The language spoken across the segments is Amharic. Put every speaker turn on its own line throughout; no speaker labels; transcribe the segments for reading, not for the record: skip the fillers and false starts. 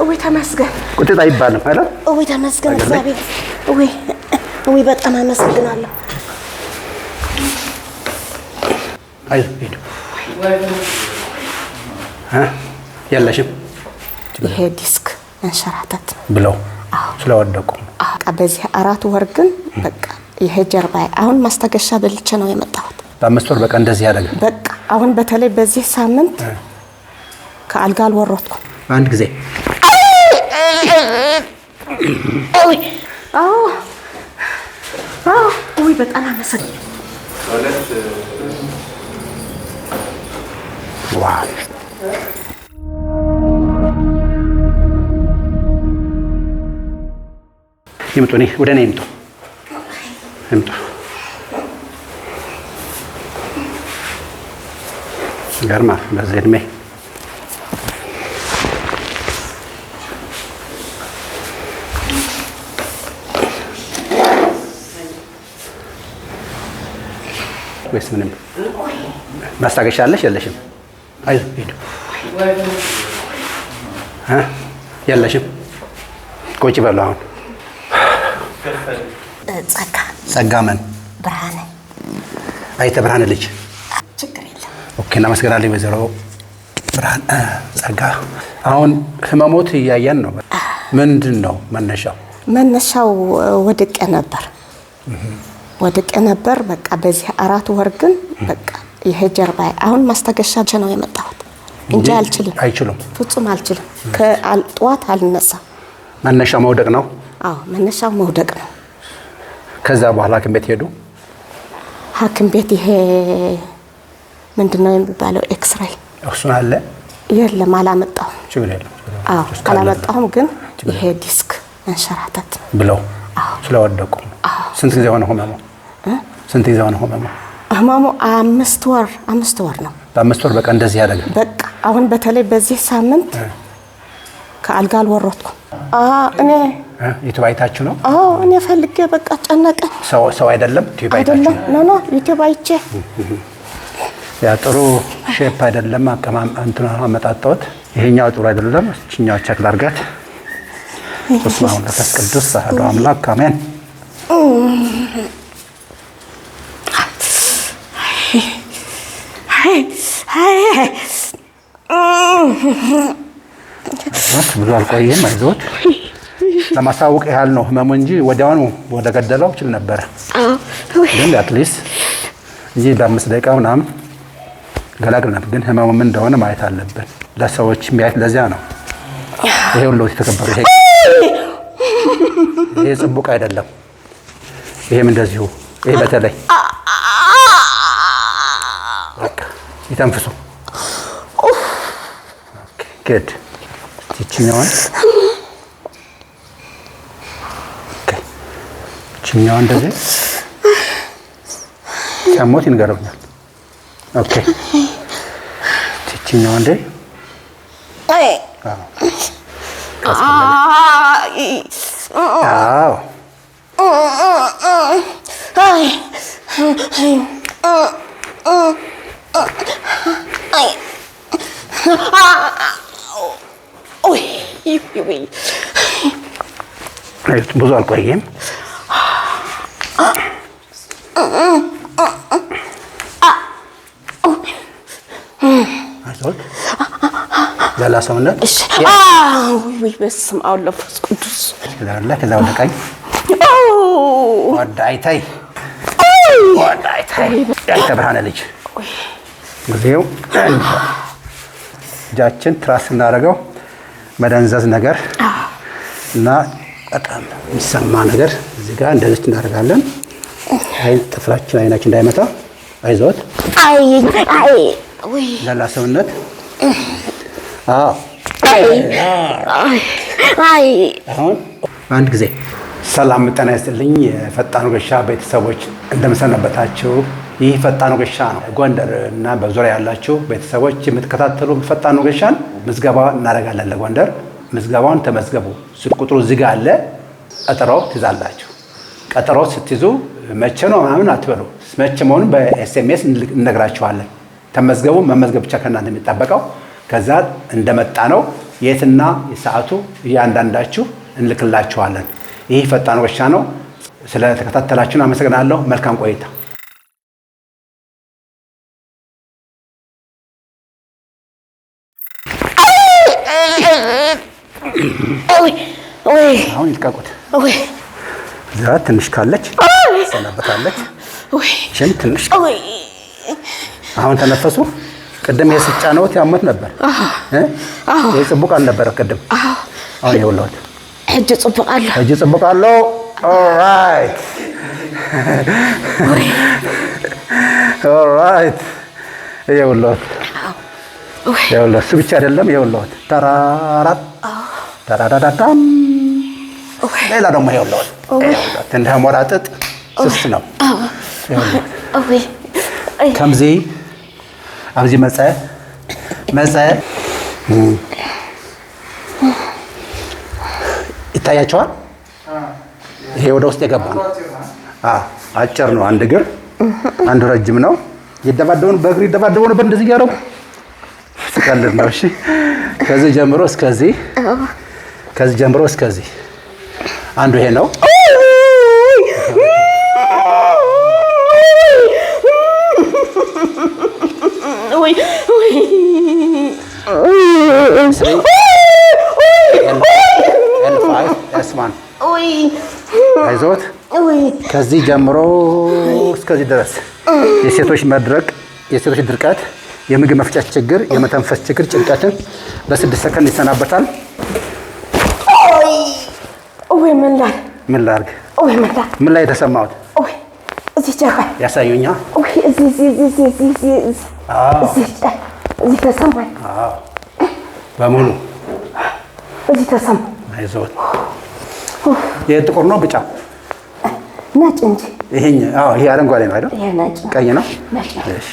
ወይ ተመስገን
ቁጥጥ አይባልም አይደል?
ወይ ተመስገን እግዚአብሔር ወይ በጣም አመሰግናለሁ።
አይ ሄዱ ያለሽም
ይሄ ዲስክ መንሸራተት
ብለው ስለወደቁ
በዚህ 4 ወር ግን በቃ ይሄ ጀርባዬ አሁን ማስተገሻ በልቼ ነው የመጣሁት።
በ5 ወር በቃ እንደዚህ ያደረገ
በቃ አሁን በተለይ በዚህ ሳምንት ከአልጋ አልወረድኩም።
አንድ ጊዜ
ወይ በጣም አመሰግናለሁ።
ዋው ይምጡ ወደ እኔ ይምጡ። ገርማ በዚህ እድሜ ወይስ ምንም ማስታገሻ አለሽ የለሽም? አይዞህ ሂዱ። የለሽም? ቁጭ በሉ። አሁን ጸጋ ምን
ብርሃኔ
አይተ ብርሃን ልጅ
ችግር የለም።
ኦኬ እናመሰግናለን ወይዘሮ ብርሃን ጸጋ። አሁን ህመሞት እያየን ነው። ምንድን ነው መነሻው?
መነሻው ወድቄ ነበር በቃ በዚህ 4 ወር ግን በቃ ይሄ ጀርባዬ አሁን ማስተገሻ ነው የመጣሁት እንጂ
አይችሉም
ፍጹም አልችልም። ከጧት አልነሳም።
መነሻው መውደቅ ነው?
አዎ መነሻው መውደቅ ነው።
ከዛ በኋላ ሐኪም ቤት ሄዱ?
ሐኪም ቤት ይሄ ምንድነው የሚባለው ኤክስሬይ
እሱን አለ?
የለም አላመጣሁም።
ችግር የለም።
አዎ አላመጣሁም። ግን ይሄ ዲስክ መንሸራተት
ብለው ስለወደቁ ስንት ጊዜ ሆነ ህመሙ? ስንት ጊዜ ሆነ ህመሙ?
ህመሙ 5 ወር ነው።
በ5 ወር በቃ እንደዚህ ያደረገ
በቃ አሁን በተለይ በዚህ ሳምንት ከአልጋ አልወረድኩም። እኔ
ዩቲዩብ አይታችሁ ነው?
እኔ ፈልጌ በቃ ጨነቀኝ።
ሰው አይደለም ዩቲዩብ አይታችሁ?
ኖ ዩቲዩብ አይቼ
ያ ጥሩ ሼፕ አይደለም እንትና አመጣጣውት ይሄኛው ጥሩ አይደለም። እቺኛው ቸክ ላርጋት። በስመ አብ ወመንፈስ ቅዱስ አሐዱ አምላክ አሜን። ብዙ አልቆየም። አይዞት ለማሳወቅ ያህል ነው ህመሙ እንጂ ወዲያውኑ ወደ ገደለው ይችል ነበር። ግን አትሊስት እንጂ በ5 ደቂቃ ምናምን ገላግለናል። ግን ህመሙ ምን እንደሆነ ማየት አለብን። ለሰዎች የሚያዩት ለዚያ ነው። ይሄ ሁሉ የተከበረ ይሄ ጽቡቅ አይደለም። ይሄም እንደዚሁ ይሄ በተለይ በቃ ይተንፍሱ። ኦኬ ጉድ ይችኛዋን ይችኛዋን እንደዚህ ሰሞት ይንገረኛል። ኦኬ ይችኛዋን እንደ አዎ ብዙ አልቆየም። ሌላ ሰውነት
ወይ በስመ አብ ወመንፈስ ቅዱስ
ከዛ ወደ ቀኝ ወዳይታይ ያንተ ብርሃነ ልጅ ጊዜው እጃችን ትራስ እናደርገው መደንዘዝ ነገር እና በጣም የሚሰማ ነገር እዚህ ጋር እንደዚህ እናደርጋለን። ጥፍራችን አይናችን እንዳይመታ አይዞት። ሌላ ሰውነት አሁን አንድ ጊዜ ሰላም ጤና ይስጥልኝ የፈጣን ወጌሻ ቤተሰቦች እንደምሰነበታችሁ። ይህ ፈጣን ወጌሻ ነው። ጎንደር እና በዙሪያ ያላችሁ ቤተሰቦች የምትከታተሉ ፈጣን ወጌሻን ምዝገባ እናደርጋለን። ለጎንደር ምዝገባውን ተመዝገቡ። ስልክ ቁጥሩ እዚህ ጋር አለ። ቀጠሮ ትይዛላችሁ። ቀጠሮ ስትይዙ መቼ ነው ምናምን አትበሉ። መቼ መሆኑን በኤስኤምኤስ እንነግራችኋለን። ተመዝገቡ። መመዝገብ ብቻ ከእናንተ የሚጠበቀው ከዛ እንደመጣ ነው የትና የሰዓቱ እያንዳንዳችሁ እንልክላችኋለን። ይህ ፈጣን ወጌሻ ነው። ስለተከታተላችሁን አመሰግናለሁ። መልካም ቆይታ። አሁን ይልቀቁት። እዛ ትንሽ ካለች ሰናበታለች። ሽን ትንሽ አሁን ተነፈሱ። ቅድም የስጫ ነው ያመት ነበር። የጽቡቅ አልነበረ ቅድም። አሁን ይኸውልዎት
እጅ ጽቡቃለሁ።
እጅ ጽቡቃለሁ። ኦልራይት ኦልራይት። ይኸውልዎት ይኸውልዎት እሱ ብቻ አይደለም። ይኸውልዎት ተራራት ተራዳዳዳም። ሌላ ደግሞ ይኸውልዎት እንደ ሞራጥጥ ስስ ነው። ይኸውልዎት ከምዚ አብዚ መፀ ይታያቸዋል። ይሄ ወደ ውስጥ የገባ ነው። አጭር ነው። አንድ እግር አንዱ ረጅም ነው። ይደባደቡን በእግር ይደባደቡ ነበር እንደዚህ እያደረጉ ስቀልድ ነው። እሺ ከዚህ ጀምሮ እስከዚህ ከዚህ ጀምሮ እስከዚህ አንዱ ይሄ ነው። አይዞት ከዚህ ጀምሮ እስከዚህ ድረስ የሴቶች መድረቅ፣ የሴቶች ድርቀት፣ የምግብ መፍጨት ችግር፣ የመተንፈስ ችግር፣ ጭንቀትን በ6 ሰከንድ ይሰናበታል። ምን ላድርግ? ምን ላይ የተሰማሁት?
እዚህ ጀርባ
ያሳዩኛ።
እዚህ ተሰማኝ
በሙሉ
እዚህ ተሰማ።
አይዞት። ይሄ ጥቁር ነው ብጫ
ነጭ እንጂ
ይሄ አረንጓዴ ነው አይደል?
ይሄ ነጭ
ቀይ ነው።
እሺ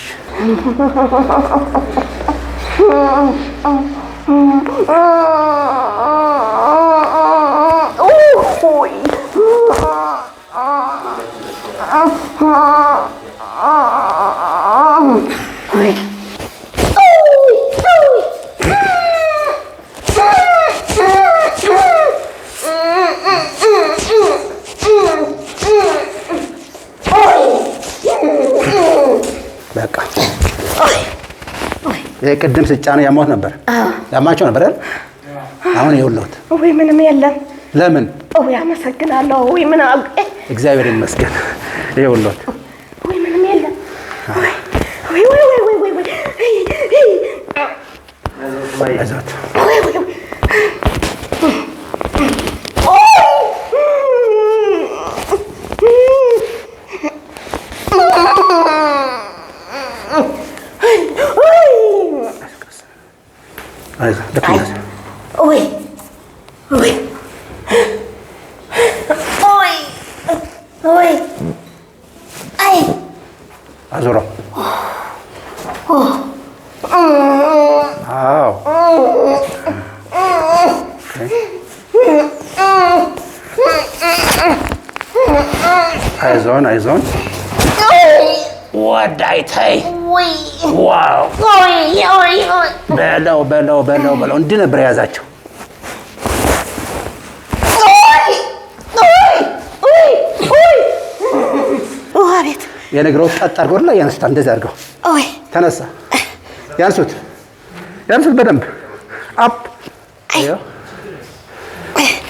በቃ ይሄ ቅድም ስጫ ነው ያማሁት ነበር። ያማቸው ነበር አይደል? አሁን ይኸውልዎት
ምንም የለም።
ለምን?
አመሰግናለሁ። ምን
እግዚአብሔር ይመስገን። ይኸውልዎት
ምንም የለም።
አይዞት አዙረው። አይዞን አይዞን። ወዳይታይ ዋው! በለው በለው በለው በለው። እንዲህ ነበር የያዛቸው።
አቤት!
የነገረው ጠጥ አድርገው ላይ ያንሱታል። እንደዚህ አድርገው ተነሳ። ያንሱት ያንሱት በደንብ አፕ።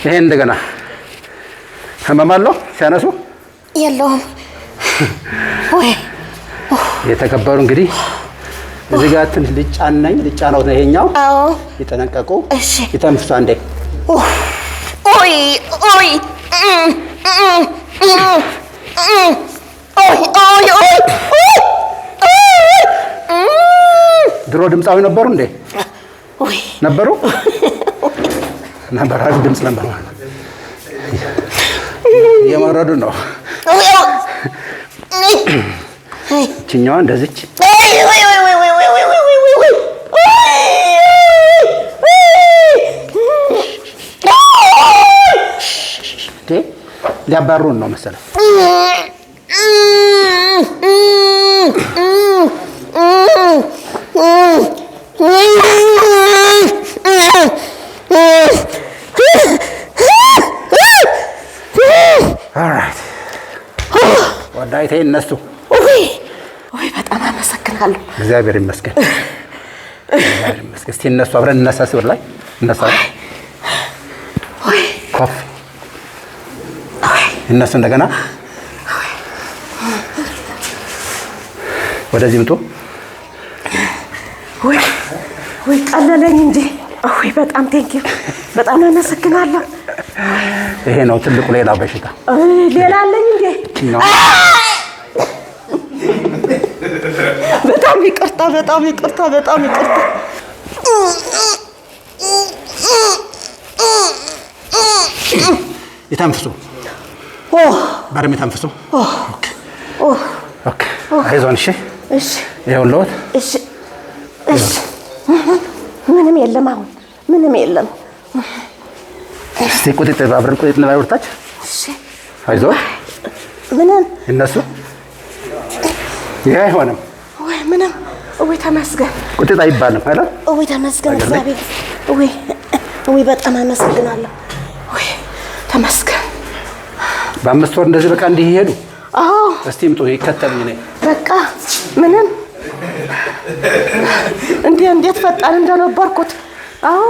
ይሄን እንደገና ህመም አለው ሲያነሱ
የለውም።
የተከበሩ እንግዲህ እዚህ ጋር ትንሽ ልጫነኝ ልጫነው ነው ይሄኛው። ይጠነቀቁ። ይተንፍሱ አንዴ። ድሮ ድምፃዊ ነበሩ እንዴ? ነበሩ ነበር። አሪፍ ድምፅ ነበር። እየመረዱ ነው። እችኛዋ እንደዚች ሊያባሩን ነው መሰለኝ። ይሄ እነሱ
ወይ በጣም አመሰግናለሁ።
እግዚአብሔር ይመስገን። እግዚአብሔር ይመስገን። እስቲ እነሱ አብረን እነሳ ሲወር ላይ እነሳ ኮፍ እነሱ እንደገና ወደዚህ ምጡ።
ወይ ቀለለኝ እንጂ ወይ በጣም ቴንኪው በጣም አመሰግናለሁ።
ይሄ ነው ትልቁ ሌላው በሽታ።
ሌላ አለኝ እንዴ? በጣም ይቅርታ በጣም ይቅርታ በጣም ይቅርታ።
ይተንፍሱ በደምብ ይተንፍሱ። ኦኬ አይዞን። እሺ ይኸውልዎት።
እሺ ምንም የለም አሁን ምንም የለም።
እስቲ ቁጥጥ አብረን ቁጥጥ ነው ወርታች።
እሺ
አይዞን።
ምንም
እነሱ ይሄ አይሆንም።
ወይ ምንም ወይ ተመስገን።
ቁጥጥ አይባልም አይደል?
ወይ ተመስገን እግዚአብሔር። ወይ በጣም አመሰግናለሁ። ወይ ተመስገን።
በ5 ወር እንደዚህ በቃ እንዲህ ይሄዱ።
አዎ
እስቲ ምጡ ይከተሉኝ ነኝ
በቃ ምንም እንዴት ፈጣን እንደነበርኩት። አዎ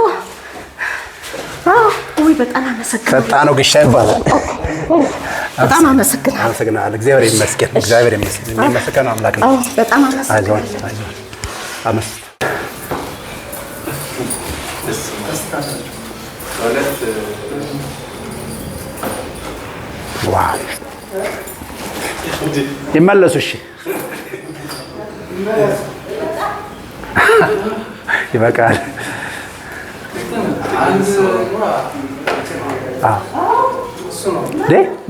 ወይ በጣም አመሰግናለሁ።
ፈጣኑ ግሻ ይባላል።
በጣም አመሰግናለሁ።
አመሰግናለሁ። እግዚአብሔር ይመስገን። እግዚአብሔር ይመስገን። የሚመሰገነው አምላክ ነው።
አዎ በጣም አመሰግናለሁ።
ዋው ይመለሱ። እሺ ይበቃል።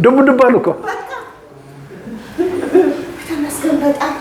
ዱብ ዱብ አሉ እኮ።
ተመስገን በጣም